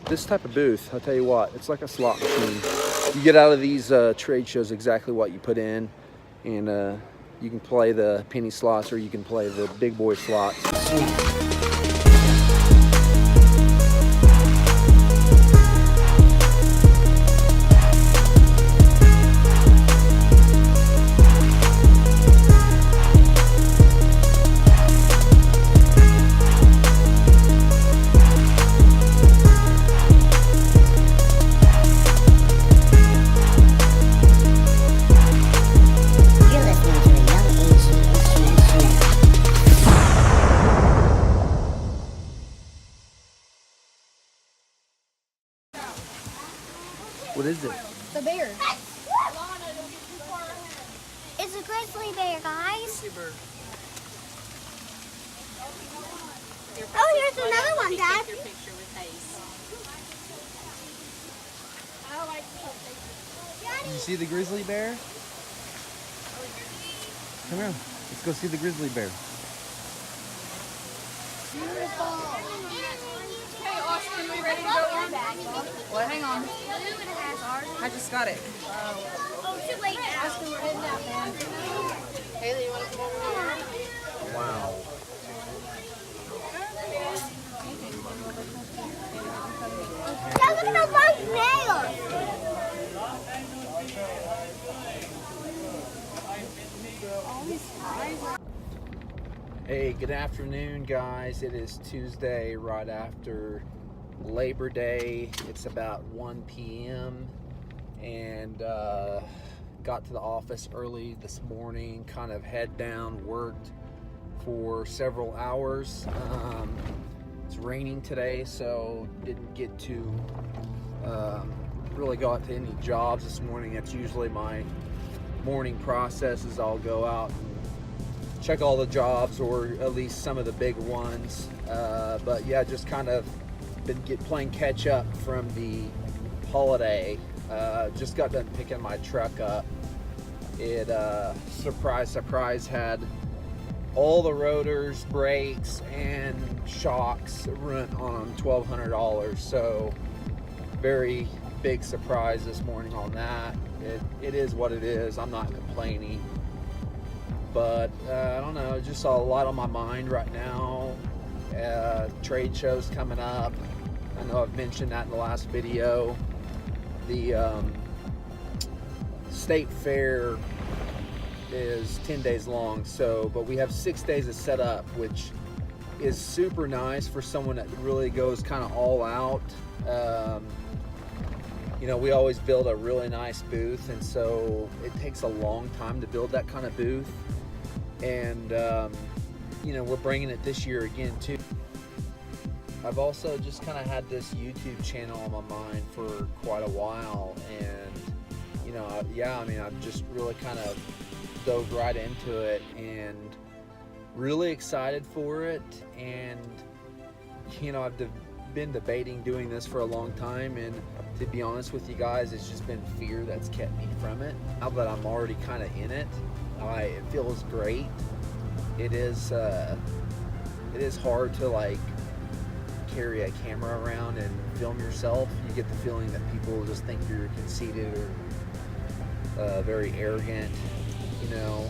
This type of booth, I'll tell you what, it's like a slot machine. You get out of these trade shows exactly what you put in, and you can play the penny slots or you can play the big boy slots. What is it? The bear. It's a grizzly bear, guys. Oh, here's another one, Dad. Did you see the grizzly bear? Come here. Let's go see the grizzly bear. Hey, Austin, we ready to go in? Well, hang on. I just got it. Oh, too late now. Austin, we're in now, man. Haley, you want to come over here? Wow. Look at the white nails. Hey, good afternoon, guys. It is Tuesday, right after Labor Day. It's about 1 p.m. and got to the office early this morning, kind of head down, worked for several hours. It's raining today, so didn't get to really go out to any jobs this morning. That's usually my morning process, is I'll go out and check all the jobs, or at least some of the big ones. But yeah, just kind of been playing catch up from the holiday. Just got done picking my truck up. It surprise had all the rotors, brakes, and shocks rent on $1,200. So very big surprise this morning on that. It is what it is. I'm not complaining. But I don't know, just a lot on my mind right now. Trade shows coming up. I know I've mentioned that in the last video. The state fair is 10 days long, but we have 6 days of setup, which is super nice for someone that really goes kind of all out. You know, we always build a really nice booth, and so it takes a long time to build that kind of booth. And you know, we're bringing it this year again too. I've also just kind of had this YouTube channel on my mind for quite a while, and you know, yeah, I mean, I've just really kind of dove right into it and really excited for it. And you know, I've been debating doing this for a long time, and to be honest with you guys, it's just been fear that's kept me from it. Now that I'm already kind of in it, it feels great. It is hard to like carry a camera around and film yourself. You get the feeling that people just think you're conceited or very arrogant, you know.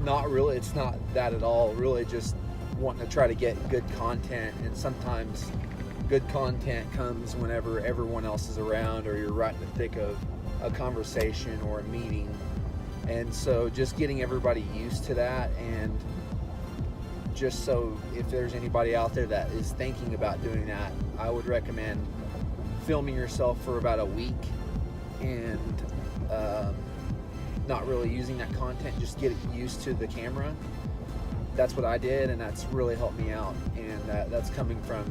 Not really, it's not that at all. Really just wanting to try to get good content, and sometimes good content comes whenever everyone else is around, or you're right in the thick of a conversation or a meeting. And so just getting everybody used to that, and just so if there's anybody out there that is thinking about doing that, I would recommend filming yourself for about a week and not really using that content, just get used to the camera. That's what I did, and that's really helped me out, and that's coming from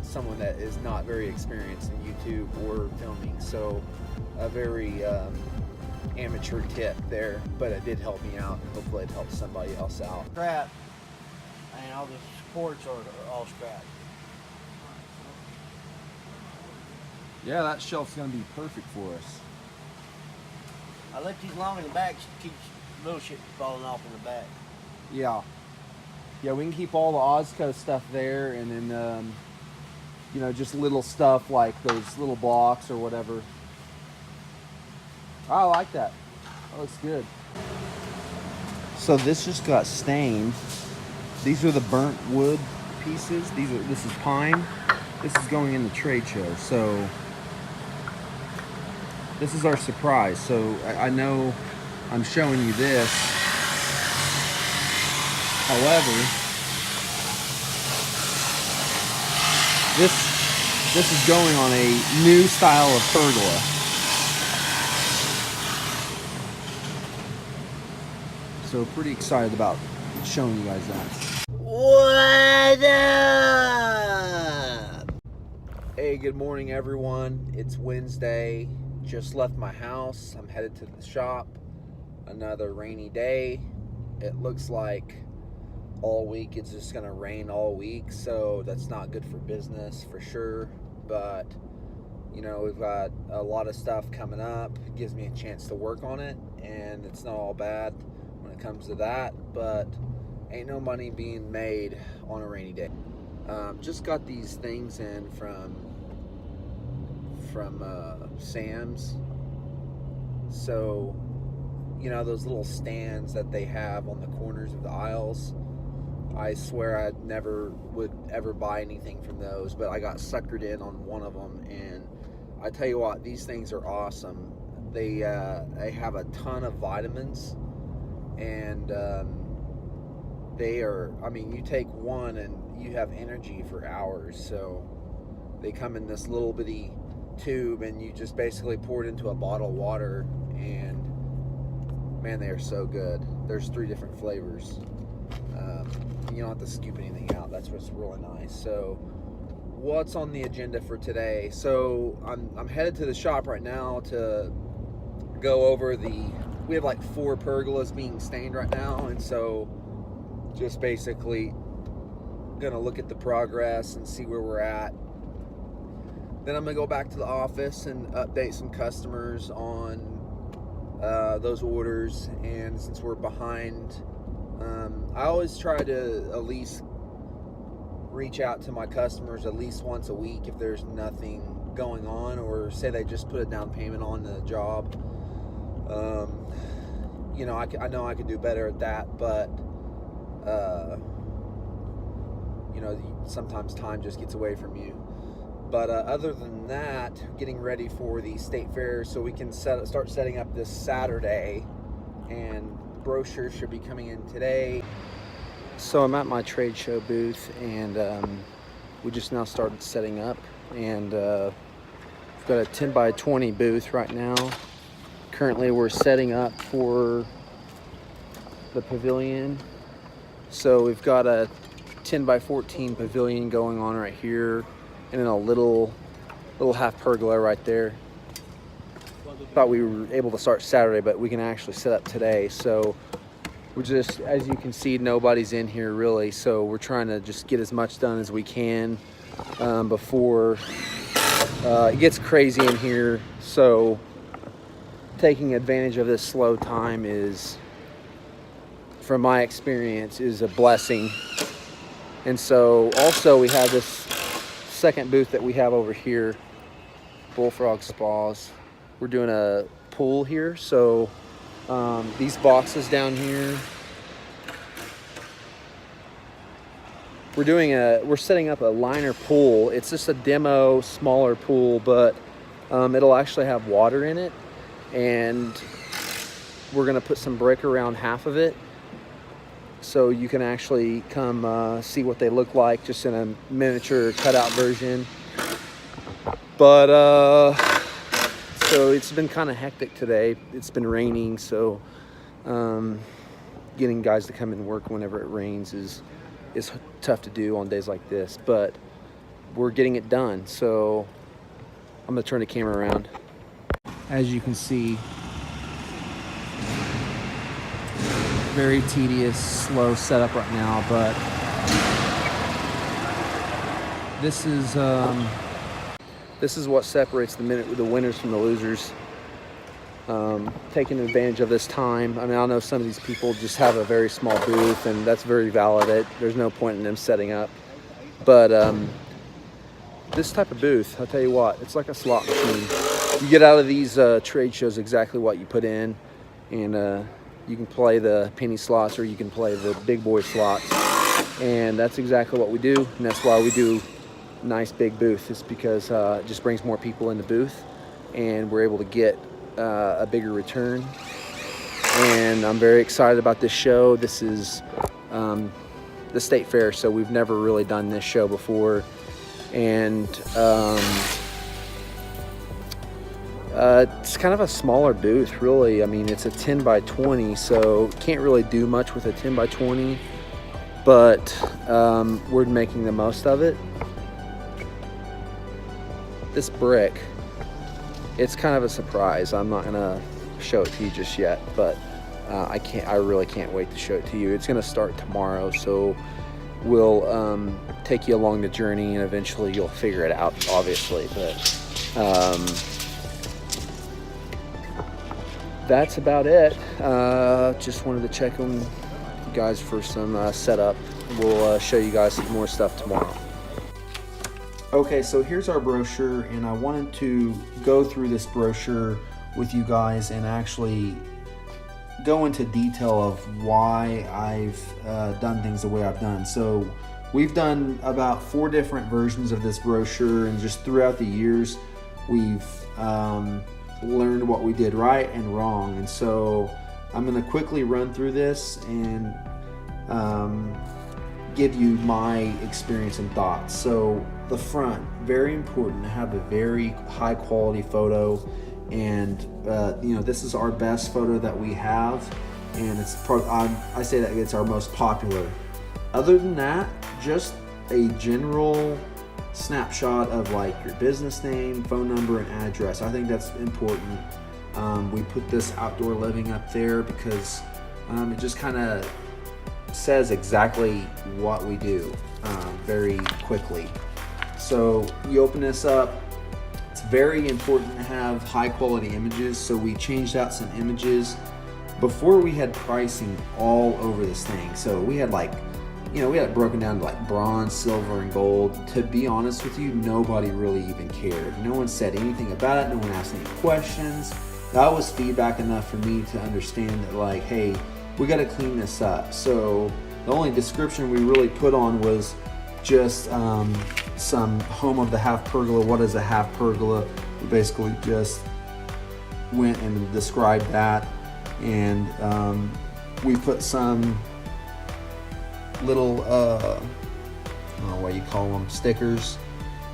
someone that is not very experienced in YouTube or filming. So a very amateur tip there, but it did help me out. Hopefully it helps somebody else out. Scrap, and all the supports are all scrap. Yeah, that shelf's gonna be perfect for us. I left these long in the back to keep little shit falling off in the back. Yeah, we can keep all the Osco stuff there, and then you know, just little stuff like those little blocks or whatever. I like that. That looks good. So this just got stained. These are the burnt wood pieces. This is pine. This is going in the trade show. So this is our surprise. So I know I'm showing you this. However, this is going on a new style of pergola. So pretty excited about showing you guys that. What up? Hey, good morning everyone. It's Wednesday. Just left my house. I'm headed to the shop. Another rainy day. It looks like all week it's just gonna rain all week, so that's not good for business for sure. But you know, we've got a lot of stuff coming up. It gives me a chance to work on it, and it's not all bad when it comes to that, but ain't no money being made on a rainy day. Just got these things in from Sam's. So, you know, those little stands that they have on the corners of the aisles, I swear I never would ever buy anything from those, but I got suckered in on one of them, and I tell you what, these things are awesome. They have a ton of vitamins, and they are, I mean, you take one and you have energy for hours. So they come in this little bitty tube, and you just basically pour it into a bottle of water, and man, they are so good. There's 3 different flavors. You don't have to scoop anything out. That's what's really nice. So what's on the agenda for today? So I'm headed to the shop right now to go over we have like 4 pergolas being stained right now, and so just basically gonna look at the progress and see where we're at. Then I'm gonna go back to the office and update some customers on those orders. And since we're behind, I always try to at least reach out to my customers at least once a week if there's nothing going on, or say they just put a down payment on the job. You know, I know I could do better at that, but you know, sometimes time just gets away from you. But other than that, getting ready for the state fair so we can start setting up this Saturday, and brochures should be coming in today. So I'm at my trade show booth, and we just now started setting up, and we've got a 10 by 20 booth right now. Currently we're setting up for the pavilion. So we've got a 10 by 14 pavilion going on right here, and then a little half pergola right there. Thought we were able to start Saturday, but we can actually set up today. So we're just, as you can see, nobody's in here really. So we're trying to just get as much done as we can before it gets crazy in here. So taking advantage of this slow time is, from my experience, is a blessing. And so also we have this second booth that we have over here, Bullfrog Spas. We're doing a pool here. So these boxes down here, we're setting up a liner pool. It's just a demo smaller pool, but it'll actually have water in it, and we're gonna put some brick around half of it, so you can actually come see what they look like, just in a miniature cutout version. But so it's been kind of hectic today. It's been raining, so getting guys to come and work whenever it rains is tough to do on days like this, but we're getting it done. So I'm gonna turn the camera around. As you can see, very tedious, slow setup right now, but this is what separates the winners from the losers. Taking advantage of this time. I mean, I know some of these people just have a very small booth, and that's very valid. There's no point in them setting up, but this type of booth, I'll tell you what, it's like a slot machine. You get out of these trade shows exactly what you put in, and you can play the penny slots or you can play the big boy slots, and that's exactly what we do, and that's why we do nice big booth. It's because it just brings more people in the booth, and we're able to get a bigger return. And I'm very excited about this show. This is the state fair, so we've never really done this show before, and it's kind of a smaller booth, really. I mean, it's a 10 by 20, so can't really do much with a 10 by 20, but we're making the most of it. This brick, it's kind of a surprise. I'm not gonna show it to you just yet, but I really can't wait to show it to you. It's gonna start tomorrow, so we'll take you along the journey, and eventually you'll figure it out, obviously. But that's about it. Just wanted to check on you guys for some setup. We'll show you guys some more stuff tomorrow. Okay, so here's our brochure, and I wanted to go through this brochure with you guys and actually go into detail of why I've done things the way I've done. So we've done about 4 different versions of this brochure, and just throughout the years we've learned what we did right and wrong. And so I'm going to quickly run through this and give you my experience and thoughts. So the front, very important to have a very high quality photo, and you know, this is our best photo that we have, and it's I say that it's our most popular. Other than that, just a general snapshot of like your business name, phone number, and address. I think that's important. We put this outdoor living up there because it just kind of says exactly what we do very quickly. So you open this up. It's very important to have high quality images, so we changed out some images. Before, we had pricing all over this thing, so we had like, you know, we had it broken down to like bronze, silver, and gold. To be honest with you, nobody really even cared. No one said anything about it. No one asked any questions. That was feedback enough for me to understand that, like, hey, we got to clean this up. So the only description we really put on was just some home of the half pergola. What is a half pergola? We basically just went and described that, and we put some little I don't know what you call them, stickers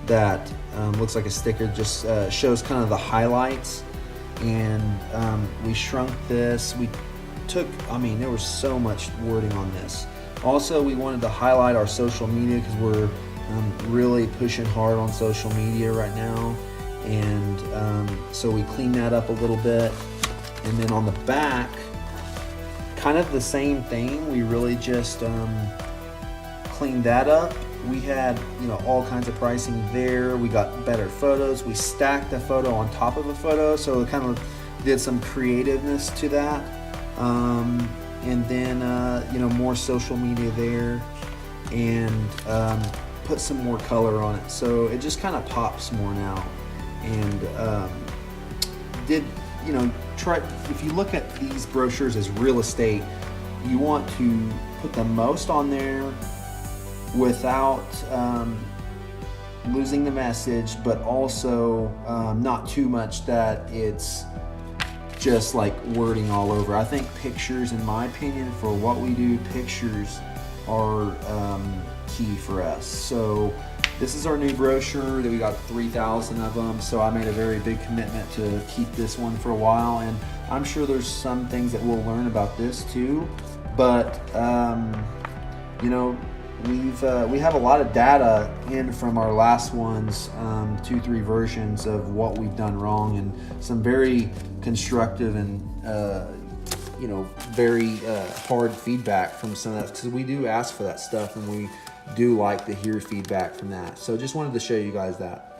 that looks like a sticker, just shows kind of the highlights. And we shrunk this. We took, I mean, there was so much wording on this. Also, we wanted to highlight our social media because we're really pushing hard on social media right now, and so we cleaned that up a little bit. And then on the back, kind of the same thing. We really just cleaned that up. We had, you know, all kinds of pricing there. We got better photos. We stacked a photo on top of a photo, so it kind of did some creativeness to that. And then you know, more social media there, and put some more color on it, so it just kind of pops more now. And did, you know, try, if you look at these brochures as real estate, you want to put the most on there without losing the message, but also not too much that it's just like wording all over. I think pictures, in my opinion, for what we do, pictures are key for us. So this is our new brochure that we got 3,000 of them, so I made a very big commitment to keep this one for a while, and I'm sure there's some things that we'll learn about this too, but you know, we have a lot of data in from our last ones, 2-3 versions of what we've done wrong, and some very constructive and you know, very hard feedback from some of that, because we do ask for that stuff and we do like to hear feedback from that. So just wanted to show you guys that.